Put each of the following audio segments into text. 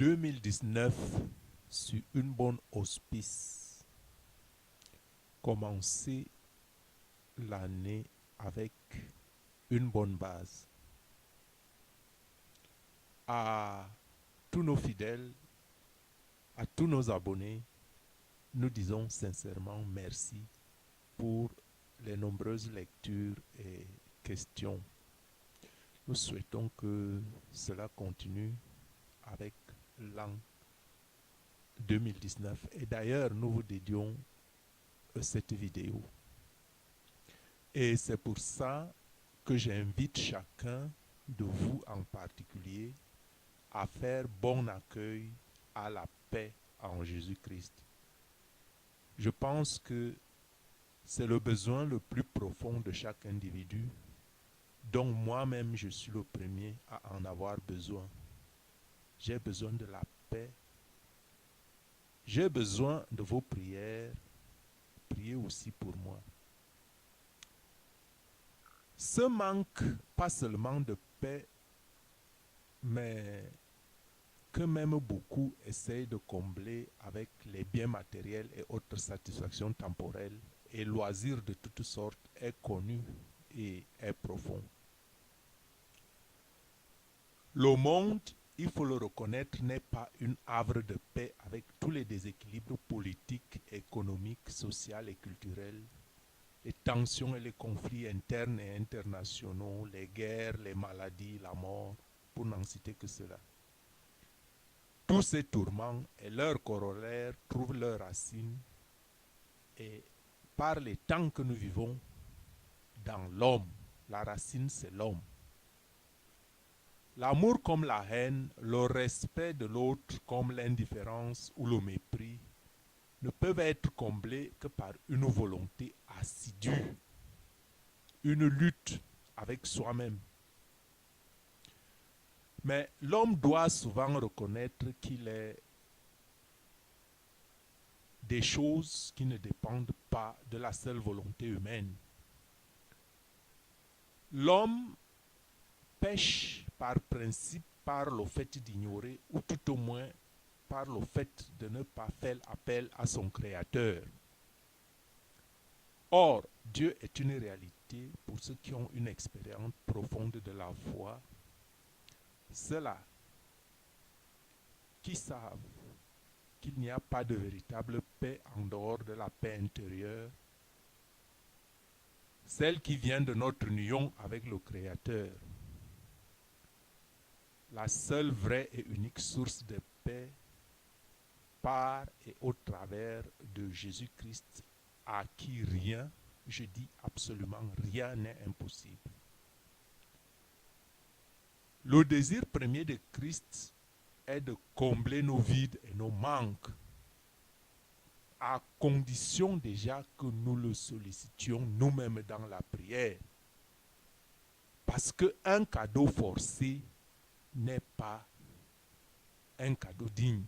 2019 sur une bonne auspice. Commencer l'année avec une bonne base. À tous nos fidèles, à tous nos abonnés, nous disons sincèrement merci pour les nombreuses lectures et questions. Nous souhaitons que cela continue avec l'an 2019. Et d'ailleurs, nous vous dédions cette vidéo. Et c'est pour ça que j'invite chacun de vous en particulier à faire bon accueil à la paix en Jésus-Christ. Je pense que c'est le besoin le plus profond de chaque individu, dont moi-même je suis le premier à en avoir besoin. J'ai besoin de la paix. J'ai besoin de vos prières. Priez aussi pour moi. Ce manque, pas seulement de paix, mais que même beaucoup essayent de combler avec les biens matériels et autres satisfactions temporelles et loisirs de toutes sortes, est connu et est profond. Le monde, il faut le reconnaître, n'est pas une havre de paix avec tous les déséquilibres politiques, économiques, sociaux et culturels, les tensions et les conflits internes et internationaux, les guerres, les maladies, la mort, pour n'en citer que cela. Tous ces tourments et leurs corollaires trouvent leurs racines et par les temps que nous vivons dans l'homme. La racine, c'est l'homme. L'amour comme la haine, le respect de l'autre comme l'indifférence ou le mépris ne peuvent être comblés que par une volonté assidue, une lutte avec soi-même. Mais l'homme doit souvent reconnaître qu'il est des choses qui ne dépendent pas de la seule volonté humaine. L'homme pêche par principe par le fait d'ignorer, ou tout au moins par le fait de ne pas faire appel à son Créateur. Or, Dieu est une réalité pour ceux qui ont une expérience profonde de la foi, ceux-là qui savent qu'il n'y a pas de véritable paix en dehors de la paix intérieure, celle qui vient de notre union avec le Créateur. La seule vraie et unique source de paix par et au travers de Jésus-Christ, à qui rien, je dis absolument rien n'est impossible. Le désir premier de Christ est de combler nos vides et nos manques, à condition déjà que nous le sollicitions nous-mêmes dans la prière. Parce qu'un cadeau forcé n'est pas un cadeau digne.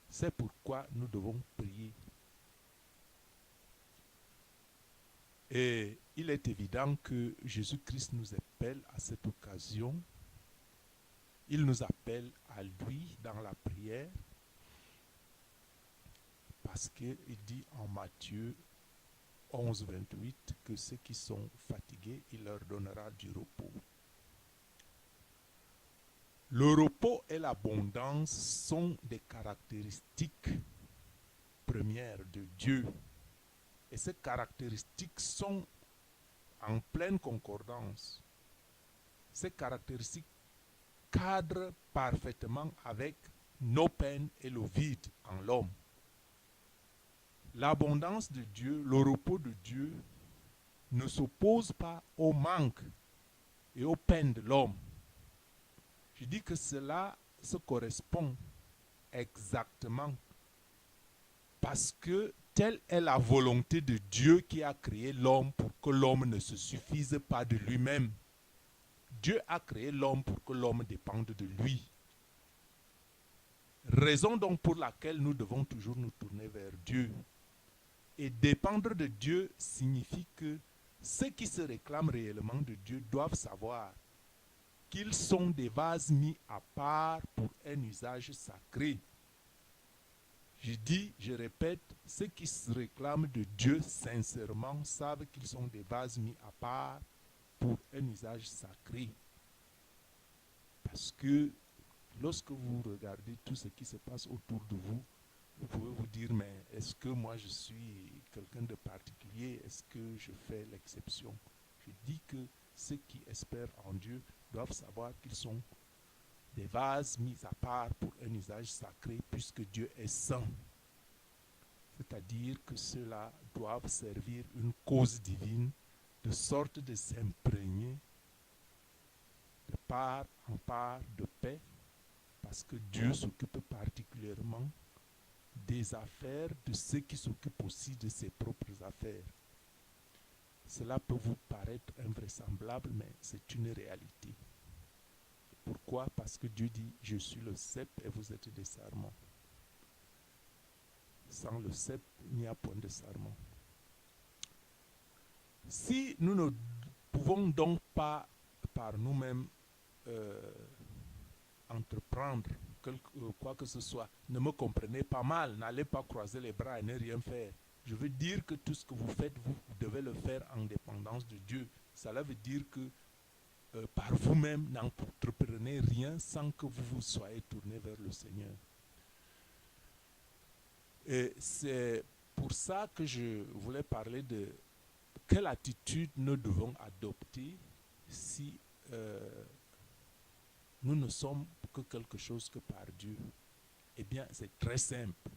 C'est pourquoi nous devons prier. Et il est évident que Jésus-Christ nous appelle à cette occasion. Il nous appelle à lui dans la prière. Parce qu'il dit en Matthieu 11, 28 que ceux qui sont fatigués, il leur donnera du repos. Le repos et l'abondance sont des caractéristiques premières de Dieu. Et ces caractéristiques sont en pleine concordance. Ces caractéristiques cadrent parfaitement avec nos peines et le vide en l'homme. L'abondance de Dieu, le repos de Dieu ne s'oppose pas au manque et aux peines de l'homme. Je dis que cela se correspond exactement parce que telle est la volonté de Dieu qui a créé l'homme pour que l'homme ne se suffise pas de lui-même. Dieu a créé l'homme pour que l'homme dépende de lui. Raison donc pour laquelle nous devons toujours nous tourner vers Dieu. Et dépendre de Dieu signifie que ceux qui se réclament réellement de Dieu doivent savoir qu'ils sont des vases mis à part pour un usage sacré. Je dis, je répète, ceux qui se réclament de Dieu sincèrement savent qu'ils sont des vases mis à part pour un usage sacré. Parce que lorsque vous regardez tout ce qui se passe autour de vous, vous pouvez vous dire, mais est-ce que moi je suis quelqu'un de particulier? Est-ce que je fais l'exception? Je dis que ceux qui espèrent en Dieu doivent savoir qu'ils sont des vases mis à part pour un usage sacré puisque Dieu est saint. C'est-à-dire que ceux-là doivent servir une cause divine de sorte de s'imprégner de part en part de paix parce que Dieu s'occupe particulièrement des affaires de ceux qui s'occupent aussi de ses propres affaires. Cela peut vous paraître invraisemblable, mais c'est une réalité. Pourquoi? Parce que Dieu dit, je suis le cep et vous êtes des sarments. Sans le cep, il n'y a point de sarment. Si nous ne pouvons donc pas par nous-mêmes entreprendre quoi que ce soit, ne me comprenez pas mal, n'allez pas croiser les bras et ne rien faire. Je veux dire que tout ce que vous faites, vous devez le faire en dépendance de Dieu. Cela veut dire que par vous-même, n'entreprenez rien sans que vous vous soyez tourné vers le Seigneur. Et c'est pour ça que je voulais parler de quelle attitude nous devons adopter si nous ne sommes que quelque chose que par Dieu. Eh bien, c'est très simple.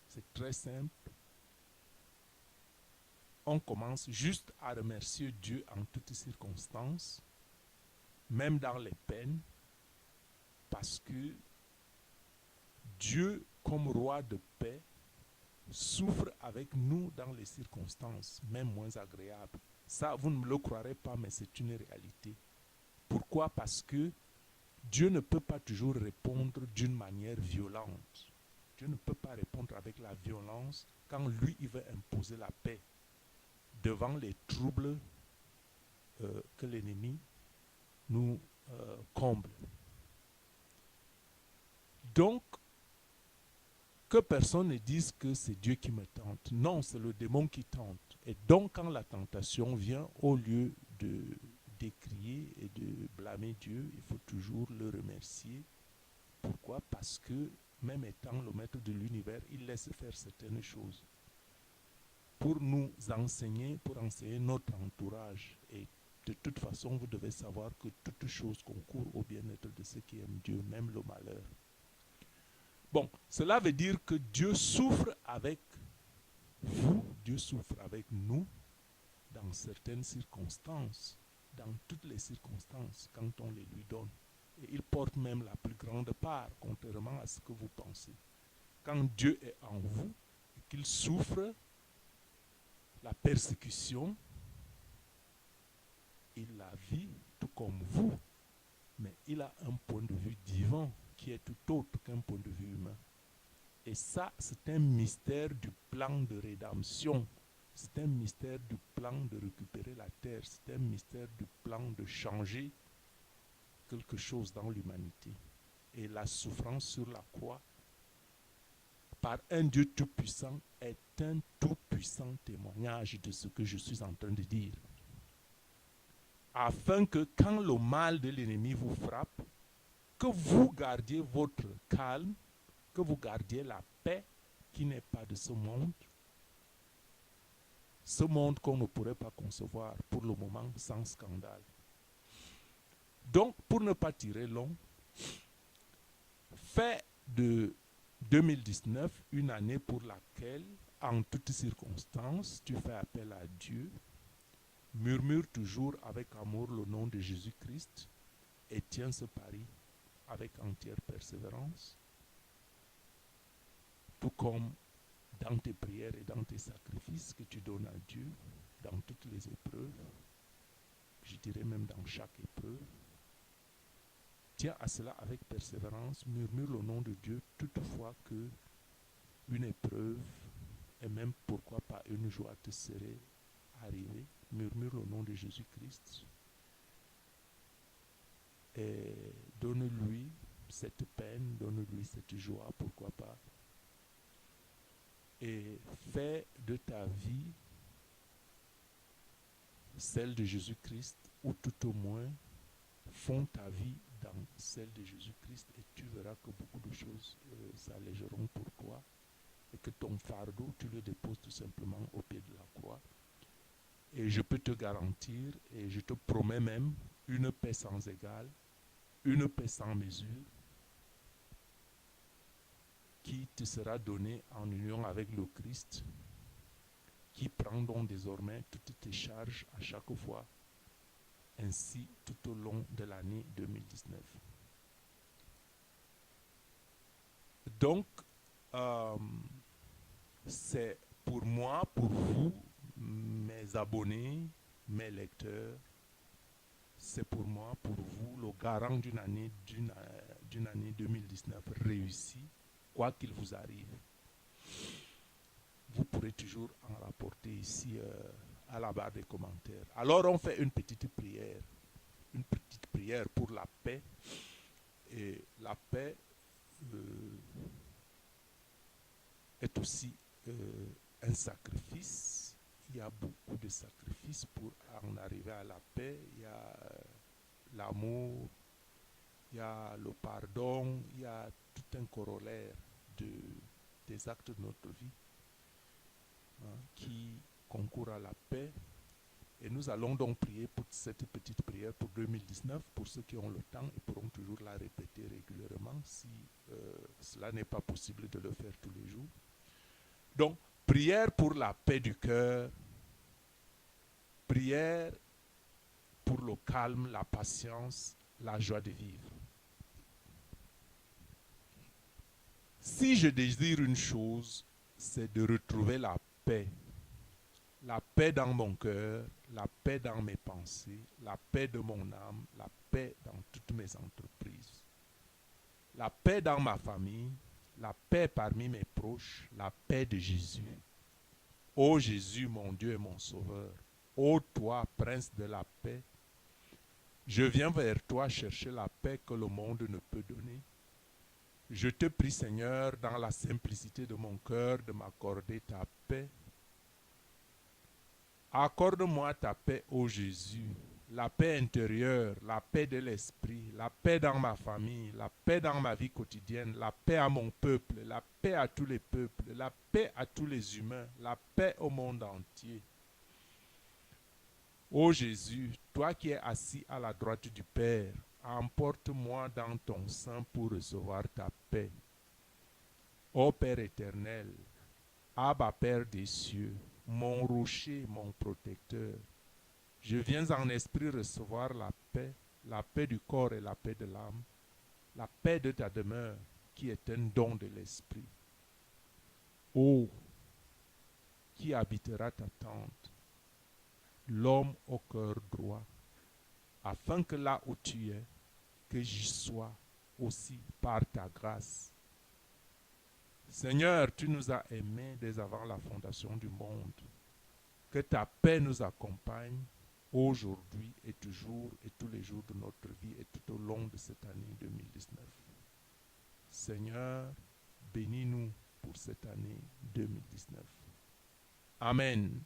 C'est très simple. On commence juste à remercier Dieu en toutes circonstances, même dans les peines, parce que Dieu, comme roi de paix, souffre avec nous dans les circonstances, même moins agréables. Ça, vous ne me le croirez pas, mais c'est une réalité. Pourquoi? Parce que Dieu ne peut pas toujours répondre d'une manière violente. Dieu ne peut pas répondre avec la violence quand lui, il veut imposer la paix devant les troubles que l'ennemi nous comble. Donc, que personne ne dise que c'est Dieu qui me tente. Non, c'est le démon qui tente. Et donc, quand la tentation vient, au lieu de décrier et de blâmer Dieu, il faut toujours le remercier. Pourquoi? Parce que, même étant le maître de l'univers, il laisse faire certaines choses pour nous enseigner, pour enseigner notre entourage. Et de toute façon, vous devez savoir que toute chose concourt au bien-être de ceux qui aiment Dieu, même le malheur. Bon, cela veut dire que Dieu souffre avec vous, Dieu souffre avec nous dans certaines circonstances, dans toutes les circonstances, quand on les lui donne. Et il porte même la plus grande part, contrairement à ce que vous pensez. Quand Dieu est en vous et qu'il souffre la persécution, il la vit tout comme vous, mais il a un point de vue divin qui est tout autre qu'un point de vue humain. Et ça, c'est un mystère du plan de rédemption. C'est un mystère du plan de récupérer la terre. C'est un mystère du plan de changer quelque chose dans l'humanité. Et la souffrance sur la croix, par un Dieu tout-puissant, est un tout-puissant témoignage de ce que je suis en train de dire. Afin que quand le mal de l'ennemi vous frappe, que vous gardiez votre calme, que vous gardiez la paix qui n'est pas de ce monde qu'on ne pourrait pas concevoir pour le moment sans scandale. Donc, pour ne pas tirer long, fais de 2019 une année pour laquelle, en toutes circonstances, tu fais appel à Dieu, murmure toujours avec amour le nom de Jésus-Christ et tiens ce pari avec entière persévérance, tout comme dans tes prières et dans tes sacrifices que tu donnes à Dieu, dans toutes les épreuves, je dirais même dans chaque épreuve. Tiens à cela avec persévérance, murmure le nom de Dieu toutefois que une épreuve, et même pourquoi pas une joie te serait arrivée, murmure le nom de Jésus-Christ. Et donne-lui cette peine, donne-lui cette joie, pourquoi pas. Et fais de ta vie celle de Jésus-Christ, ou tout au moins, fonds ta vie dans celle de Jésus-Christ et tu verras que beaucoup de choses s'allégeront pour toi et que ton fardeau, tu le déposes tout simplement au pied de la croix. Et je peux te garantir, et je te promets même, une paix sans égale, une paix sans mesure, qui te sera donnée en union avec le Christ, qui prend donc désormais toutes tes charges à chaque fois, ainsi tout au long de l'année 2019. Donc, c'est pour moi, pour vous, mes abonnés, mes lecteurs, c'est pour moi, pour vous, le garant d'une année 2019 réussie, quoi qu'il vous arrive. Vous pourrez toujours en rapporter ici à la barre des commentaires. Alors on fait une petite prière pour la paix. Et la paix est aussi un sacrifice. Il y a beaucoup de sacrifices pour en arriver à la paix. Il y a l'amour, il y a le pardon, il y a tout un corollaire des actes de notre vie qui concourent à la paix. Et nous allons donc prier pour cette petite prière pour 2019. Pour ceux qui ont le temps, ils pourront toujours la répéter régulièrement si cela n'est pas possible de le faire tous les jours. Donc, prière pour la paix du cœur, prière pour le calme, la patience, la joie de vivre. Si je désire une chose, c'est de retrouver la paix. La paix dans mon cœur, la paix dans mes pensées, la paix de mon âme, la paix dans toutes mes entreprises. La paix dans ma famille, la paix parmi mes proches, la paix de Jésus. Ô Jésus, mon Dieu et mon Sauveur, ô toi, Prince de la paix, je viens vers toi chercher la paix que le monde ne peut donner. Je te prie, Seigneur, dans la simplicité de mon cœur, de m'accorder ta paix. Accorde-moi ta paix, ô Jésus, la paix intérieure, la paix de l'esprit, la paix dans ma famille, la paix dans ma vie quotidienne, la paix à mon peuple, la paix à tous les peuples, la paix à tous les humains, la paix au monde entier. Ô Jésus, toi qui es assis à la droite du Père, emporte-moi dans ton sein pour recevoir ta paix. Ô Père éternel, Abba Père des cieux, mon rocher, mon protecteur, je viens en esprit recevoir la paix du corps et la paix de l'âme, la paix de ta demeure qui est un don de l'esprit. Ô, qui habitera ta tente, l'homme au cœur droit, afin que là où tu es, que j'y sois aussi par ta grâce. Seigneur, tu nous as aimés dès avant la fondation du monde. Que ta paix nous accompagne aujourd'hui et toujours et tous les jours de notre vie et tout au long de cette année 2019. Seigneur, bénis-nous pour cette année 2019. Amen.